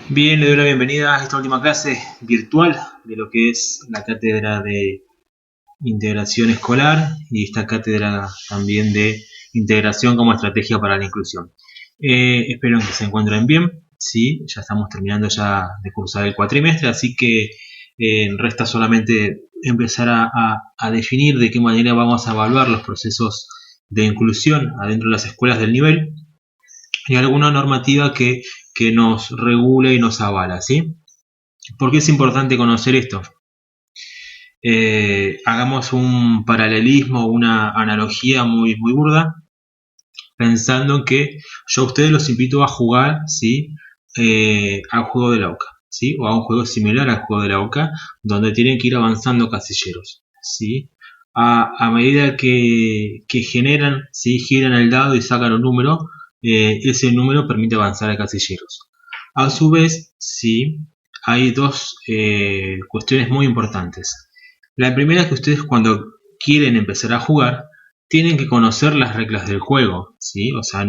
Bien, le doy la bienvenida a esta última clase virtual de lo que es la cátedra de integración escolar y esta cátedra también de integración como estrategia para la inclusión. Espero que se encuentren bien. Sí, ya estamos terminando ya de cursar el cuatrimestre, así que resta solamente empezar a definir de qué manera vamos a evaluar los procesos de inclusión adentro de las escuelas del nivel y alguna normativa que nos regule y nos avala, ¿sí? ¿Por qué es importante conocer esto? Hagamos un paralelismo, una analogía muy burda, pensando en que yo a ustedes los invito a jugar, ¿sí? Al juego de la OCA, ¿sí? O a un juego similar al juego de la OCA, donde tienen que ir avanzando casilleros, ¿sí? A medida que generan, ¿sí? Giran el dado y sacan un número, ese número permite avanzar a casilleros. A su vez, ¿sí? Hay dos cuestiones muy importantes. La primera es que ustedes cuando quieren empezar a jugar, tienen que conocer las reglas del juego, ¿sí? O sea,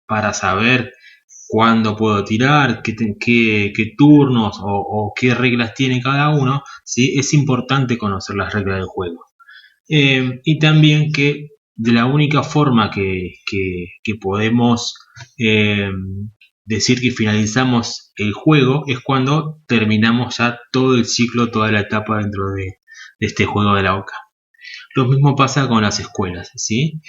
para saber cuándo puedo tirar, qué turnos o qué reglas tiene cada uno, ¿sí? Es importante conocer las reglas del juego. Y también que de la única forma que podemos decir que finalizamos el juego es cuando terminamos ya todo el ciclo, toda la etapa dentro de este juego de la OCA. Lo mismo pasa con las escuelas, ¿sí?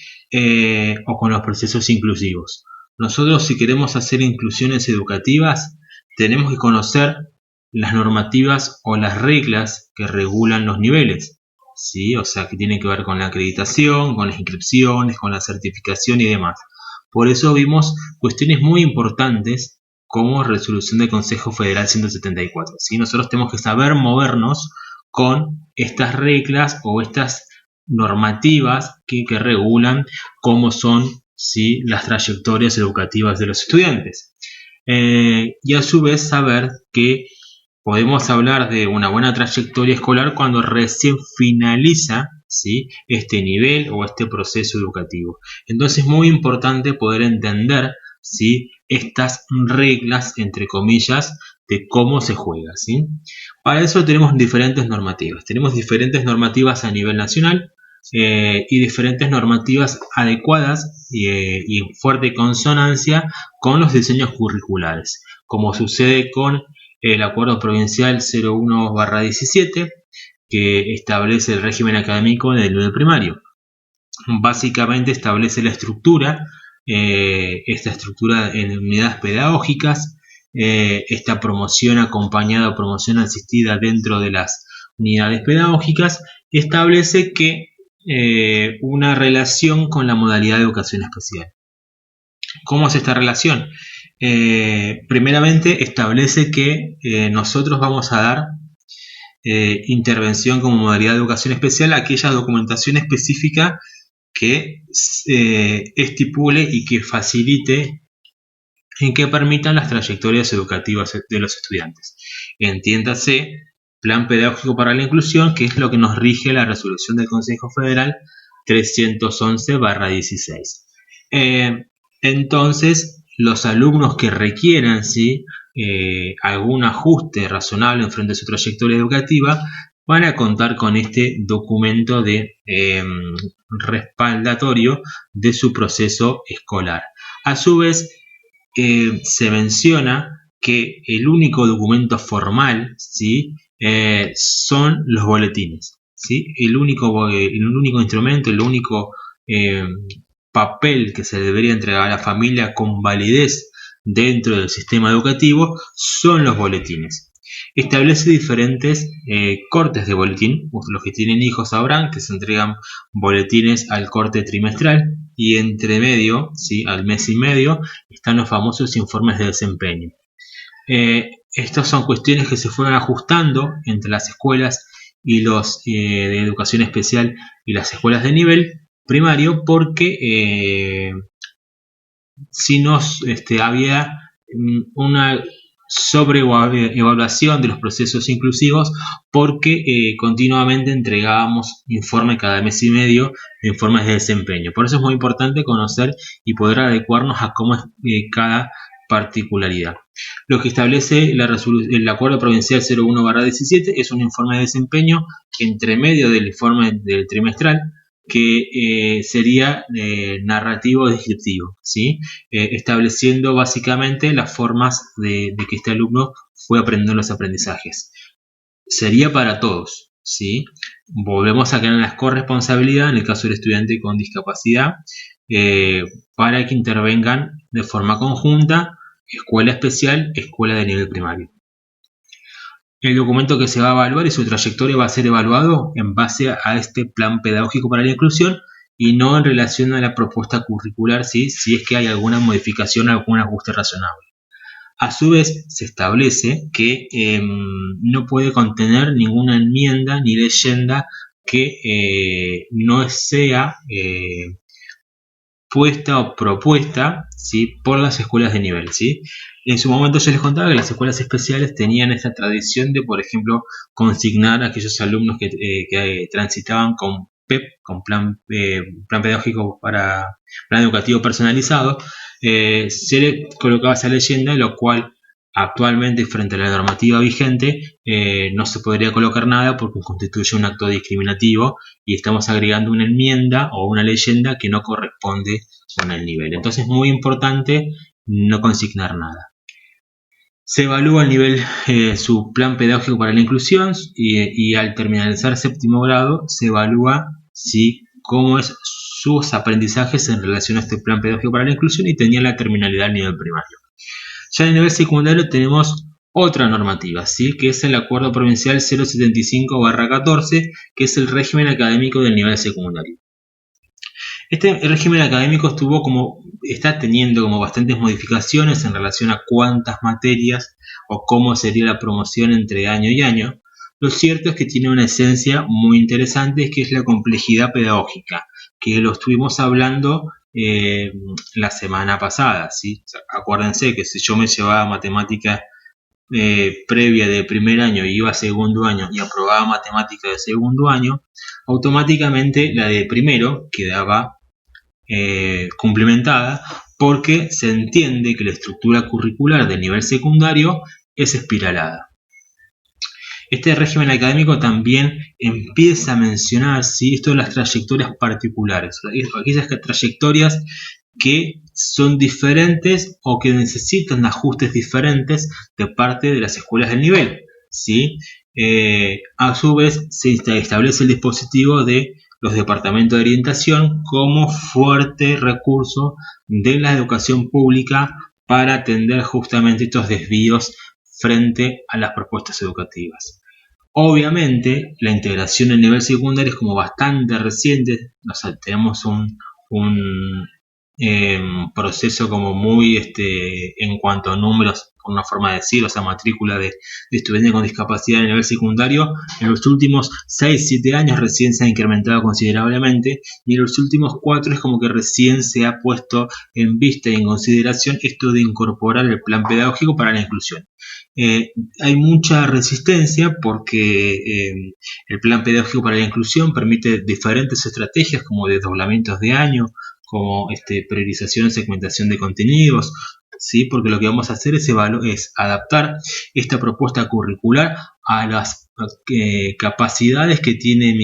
O con los procesos inclusivos. Nosotros, si queremos hacer inclusiones educativas, tenemos que conocer las normativas o las reglas que regulan los niveles, ¿sí? O sea, que tienen que ver con la acreditación, con las inscripciones, con la certificación y demás. Por eso vimos cuestiones muy importantes como resolución del Consejo Federal 174, ¿sí? Nosotros tenemos que saber movernos con estas reglas o estas normativas que regulan cómo son, ¿sí? Las trayectorias educativas de los estudiantes. Y a su vez saber que podemos hablar de una buena trayectoria escolar cuando recién finaliza, ¿sí? Este nivel o este proceso educativo. Entonces es muy importante poder entender, ¿sí? Estas reglas, entre comillas, de cómo se juega, ¿sí? Para eso tenemos diferentes normativas. Tenemos diferentes normativas a nivel nacional y diferentes normativas adecuadas y en fuerte consonancia con los diseños curriculares, como sucede con el Acuerdo Provincial 01/17, que establece el régimen académico del nivel primario. Básicamente establece la estructura, esta estructura en unidades pedagógicas, esta promoción acompañada o promoción asistida dentro de las unidades pedagógicas, establece que una relación con la modalidad de educación especial. ¿Cómo es esta relación? Primeramente establece que nosotros vamos a dar intervención como modalidad de educación especial a aquella documentación específica que estipule y que facilite y que permitan las trayectorias educativas de los estudiantes. Entiéndase, Plan Pedagógico para la Inclusión, que es lo que nos rige la resolución del Consejo Federal 311/16. Entonces, los alumnos que requieran, ¿sí? Algún ajuste razonable en frente a su trayectoria educativa van a contar con este documento de respaldatorio de su proceso escolar. A su vez, se menciona que el único documento formal, ¿sí? Son los boletines, ¿sí? El único instrumento, el único papel que se debería entregar a la familia con validez dentro del sistema educativo son los boletines. Establece diferentes cortes de boletín. Los que tienen hijos sabrán que se entregan boletines al corte trimestral y entre medio, ¿sí? Al mes y medio, están los famosos informes de desempeño. Estas son cuestiones que se fueron ajustando entre las escuelas y los de educación especial y las escuelas de nivel primario porque si nos había una sobreevaluación de los procesos inclusivos porque continuamente entregábamos informes cada mes y medio de informes de desempeño. Por eso es muy importante conocer y poder adecuarnos a cómo es cada particularidad. Lo que establece el Acuerdo Provincial 01/17 es un informe de desempeño entre medio del informe del trimestral que sería narrativo descriptivo, ¿sí? Estableciendo básicamente las formas de que este alumno fue aprendiendo los aprendizajes. Sería para todos, ¿sí? Volvemos a crear la corresponsabilidad en el caso del estudiante con discapacidad para que intervengan de forma conjunta escuela especial, escuela de nivel primario. El documento que se va a evaluar y su trayectoria va a ser evaluado en base a este plan pedagógico para la inclusión y no en relación a la propuesta curricular, ¿sí? Si es que hay alguna modificación, algún ajuste razonable. A su vez, se establece que no puede contener ninguna enmienda ni leyenda que no sea puesta o propuesta, ¿sí? Por las escuelas de nivel, ¿sí? En su momento yo les contaba que las escuelas especiales tenían esta tradición de, por ejemplo, consignar a aquellos alumnos que transitaban con PEP, con plan pedagógico para plan educativo personalizado, se le colocaba esa leyenda, lo cual actualmente frente a la normativa vigente no se podría colocar nada porque constituye un acto discriminativo y estamos agregando una enmienda o una leyenda que no corresponde con el nivel. Entonces es muy importante no consignar nada. Se evalúa el nivel, su plan pedagógico para la inclusión y al finalizar séptimo grado se evalúa cómo es sus aprendizajes en relación a este plan pedagógico para la inclusión y tenía la terminalidad al nivel primario. Ya en el nivel secundario tenemos otra normativa, ¿sí? Que es el Acuerdo Provincial 075/14, que es el régimen académico del nivel secundario. Este régimen académico está teniendo como bastantes modificaciones en relación a cuántas materias o cómo sería la promoción entre año y año. Lo cierto es que tiene una esencia muy interesante, que es la complejidad pedagógica, que lo estuvimos hablando la semana pasada, ¿sí? Acuérdense que si yo me llevaba matemática previa de primer año y iba a segundo año y aprobaba matemática de segundo año, automáticamente la de primero quedaba complementada porque se entiende que la estructura curricular del nivel secundario es espiralada. Este régimen académico también empieza a mencionar esto de las trayectorias particulares, aquellas trayectorias que son diferentes o que necesitan ajustes diferentes de parte de las escuelas del nivel, ¿sí? A su vez se establece el dispositivo de los departamentos de orientación como fuerte recurso de la educación pública para atender justamente estos desvíos frente a las propuestas educativas. Obviamente, la integración en nivel secundario es como bastante reciente, tenemos un proceso como muy en cuanto a números, por una forma de decir, o sea, matrícula de estudiantes con discapacidad en el nivel secundario, en los últimos 6-7 años recién se ha incrementado considerablemente y en los últimos 4 es como que recién se ha puesto en vista y en consideración esto de incorporar el plan pedagógico para la inclusión. Hay mucha resistencia porque el plan pedagógico para la inclusión permite diferentes estrategias como desdoblamientos de año, como priorización y segmentación de contenidos, ¿sí? Porque lo que vamos a hacer es adaptar esta propuesta curricular a las capacidades que tiene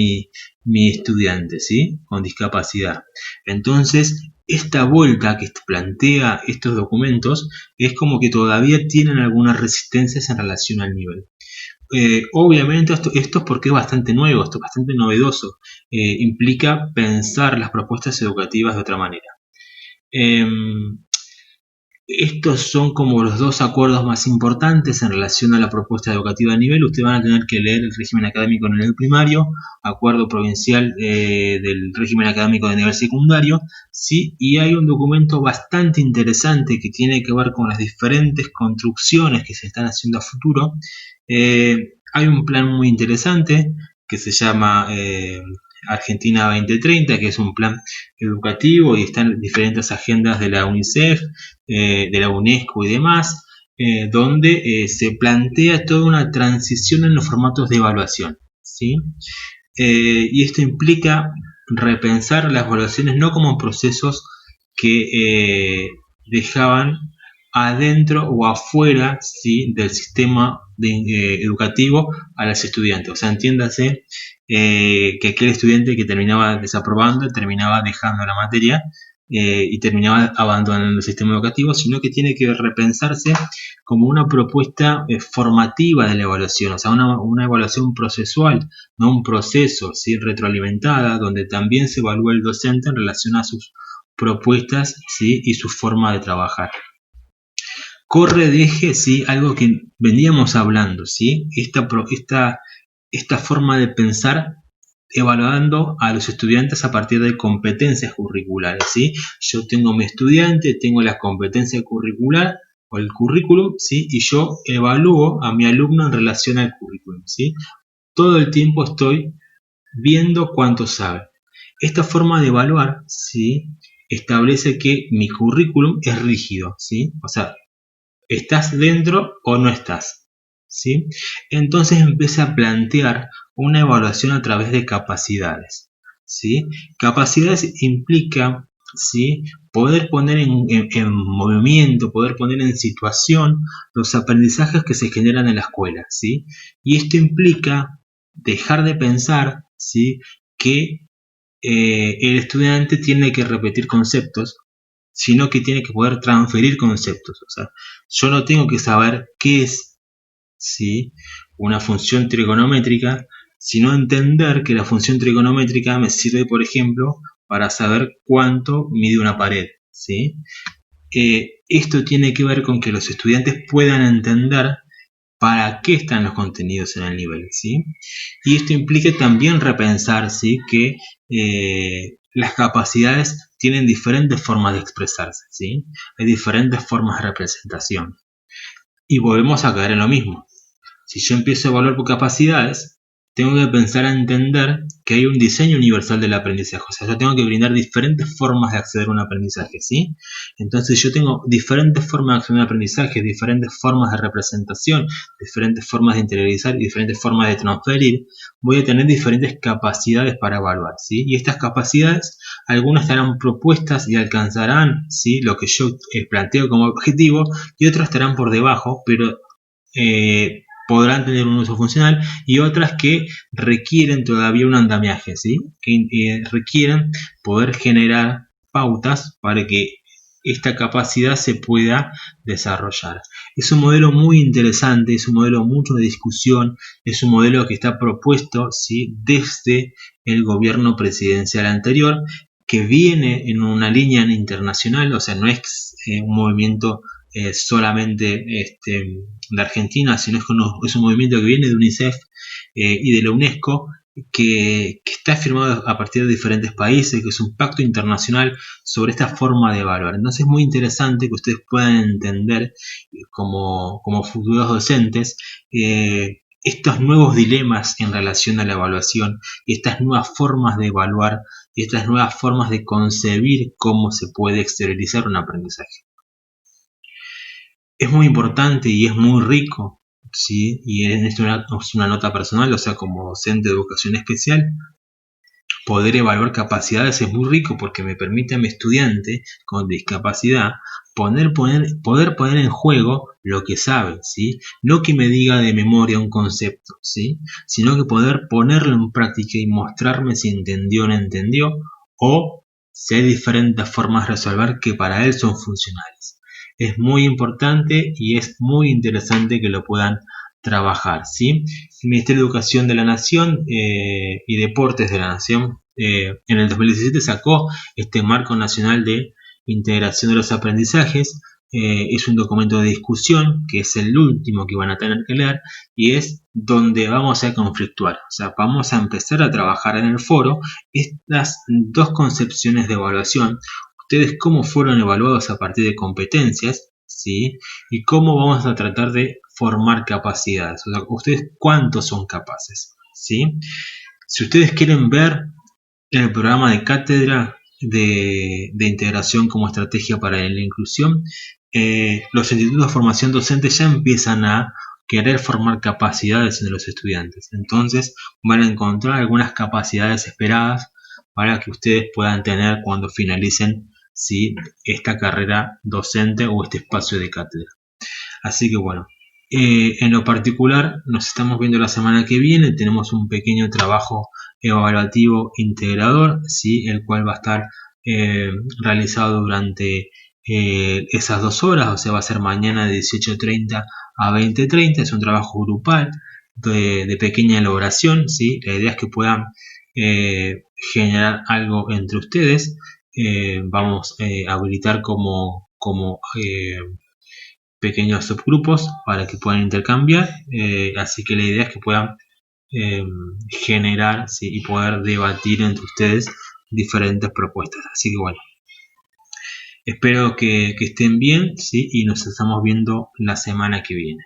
mi estudiante, ¿sí? Con discapacidad. Entonces, esta vuelta que plantea estos documentos es como que todavía tienen algunas resistencias en relación al nivel. Obviamente esto es porque es bastante nuevo, esto es bastante novedoso, implica pensar las propuestas educativas de otra manera. Estos son como los dos acuerdos más importantes en relación a la propuesta educativa de nivel. Ustedes van a tener que leer el régimen académico en el nivel primario, acuerdo provincial del régimen académico de nivel secundario, ¿sí? Y hay un documento bastante interesante que tiene que ver con las diferentes construcciones que se están haciendo a futuro. Hay un plan muy interesante que se llama Argentina 2030, que es un plan educativo y están diferentes agendas de la UNICEF, de la UNESCO y demás, donde se plantea toda una transición en los formatos de evaluación, ¿sí? Y esto implica repensar las evaluaciones no como procesos que dejaban adentro o afuera, ¿sí?, del sistema educativo a los estudiantes. O sea, entiéndase que aquel estudiante que terminaba desaprobando, terminaba dejando la materia y terminaba abandonando el sistema educativo, sino que tiene que repensarse como una propuesta formativa de la evaluación, o sea, una evaluación procesual, no un proceso, ¿sí?, retroalimentada, donde también se evalúa el docente en relación a sus propuestas, ¿sí?, y su forma de trabajar. Corre de eje, ¿sí?, algo que veníamos hablando, ¿sí?, esta forma de pensar evaluando a los estudiantes a partir de competencias curriculares, ¿sí? Yo tengo mi estudiante, tengo la competencia curricular o el currículum, ¿sí?, y yo evalúo a mi alumno en relación al currículum, ¿sí? Todo el tiempo estoy viendo cuánto sabe. Esta forma de evaluar, ¿sí?, establece que mi currículum es rígido, ¿sí? O sea, ¿estás dentro o no estás? ¿Sí? Entonces empieza a plantear una evaluación a través de capacidades. ¿Sí? Capacidades implica, ¿sí?, poder poner en movimiento, poder poner en situación los aprendizajes que se generan en la escuela. ¿Sí? Y esto implica dejar de pensar, ¿sí?, que el estudiante tiene que repetir conceptos, sino que tiene que poder transferir conceptos. O sea, yo no tengo que saber qué es, ¿sí?, una función trigonométrica, sino entender que la función trigonométrica me sirve, por ejemplo, para saber cuánto mide una pared, ¿sí? Esto tiene que ver con que los estudiantes puedan entender para qué están los contenidos en el nivel, ¿sí? Y esto implica también repensar, ¿sí?, que las capacidades tienen diferentes formas de expresarse, ¿sí? Hay diferentes formas de representación. Y volvemos a caer en lo mismo. Si yo empiezo a evaluar por capacidades, tengo que pensar a entender que hay un diseño universal del aprendizaje. O sea, yo tengo que brindar diferentes formas de acceder a un aprendizaje, ¿sí? Entonces yo tengo diferentes formas de acceder a un aprendizaje, diferentes formas de representación, diferentes formas de interiorizar y diferentes formas de transferir. Voy a tener diferentes capacidades para evaluar, ¿sí? Y estas capacidades, algunas estarán propuestas y alcanzarán, ¿sí?, lo que yo planteo como objetivo, y otras estarán por debajo, pero podrán tener un uso funcional, y otras que requieren todavía un andamiaje, ¿sí?, que requieren poder generar pautas para que esta capacidad se pueda desarrollar. Es un modelo muy interesante, es un modelo mucho de discusión, es un modelo que está propuesto, ¿sí?, desde el gobierno presidencial anterior, que viene en una línea internacional, o sea, no es un movimiento solamente de Argentina, sino es un movimiento que viene de UNICEF y de la UNESCO, que está firmado a partir de diferentes países, que es un pacto internacional sobre esta forma de evaluar. Entonces es muy interesante que ustedes puedan entender como futuros docentes estos nuevos dilemas en relación a la evaluación y estas nuevas formas de evaluar y estas nuevas formas de concebir cómo se puede exteriorizar un aprendizaje. Es muy importante y es muy rico, ¿sí? Y esto es una nota personal, o sea, como docente de educación especial, poder evaluar capacidades es muy rico porque me permite a mi estudiante con discapacidad poder poner en juego lo que sabe, ¿sí? No que me diga de memoria un concepto, ¿sí?, sino que poder ponerlo en práctica y mostrarme si entendió o no entendió, o si hay diferentes formas de resolver que para él son funcionales. Es muy importante y es muy interesante que lo puedan trabajar, ¿sí? El Ministerio de Educación de la Nación y Deportes de la Nación en el 2017 sacó este Marco Nacional de Integración de los Aprendizajes. Es un documento de discusión que es el último que van a tener que leer y es donde vamos a conflictuar. O sea, vamos a empezar a trabajar en el foro estas dos concepciones de evaluación. Ustedes cómo fueron evaluados a partir de competencias, ¿sí?, y cómo vamos a tratar de formar capacidades. O sea, ustedes cuántos son capaces, ¿sí? Si ustedes quieren ver el programa de cátedra de integración como estrategia para la inclusión, los institutos de formación docente ya empiezan a querer formar capacidades en los estudiantes. Entonces van a encontrar algunas capacidades esperadas para que ustedes puedan tener cuando finalicen ¿sí? Esta carrera docente o este espacio de cátedra. Así que bueno, en lo particular nos estamos viendo la semana que viene. Tenemos un pequeño trabajo evaluativo integrador, ¿sí? El cual va a estar realizado durante esas 2 horas, o sea, va a ser mañana de 18:30 a 20:30. Es un trabajo grupal de pequeña elaboración, ¿sí? La idea es que puedan generar algo entre ustedes. Vamos a habilitar como pequeños subgrupos para que puedan intercambiar, así que la idea es que puedan generar, ¿sí? Y poder debatir entre ustedes diferentes propuestas. Así que bueno, espero que estén bien, ¿sí? Y nos estamos viendo la semana que viene.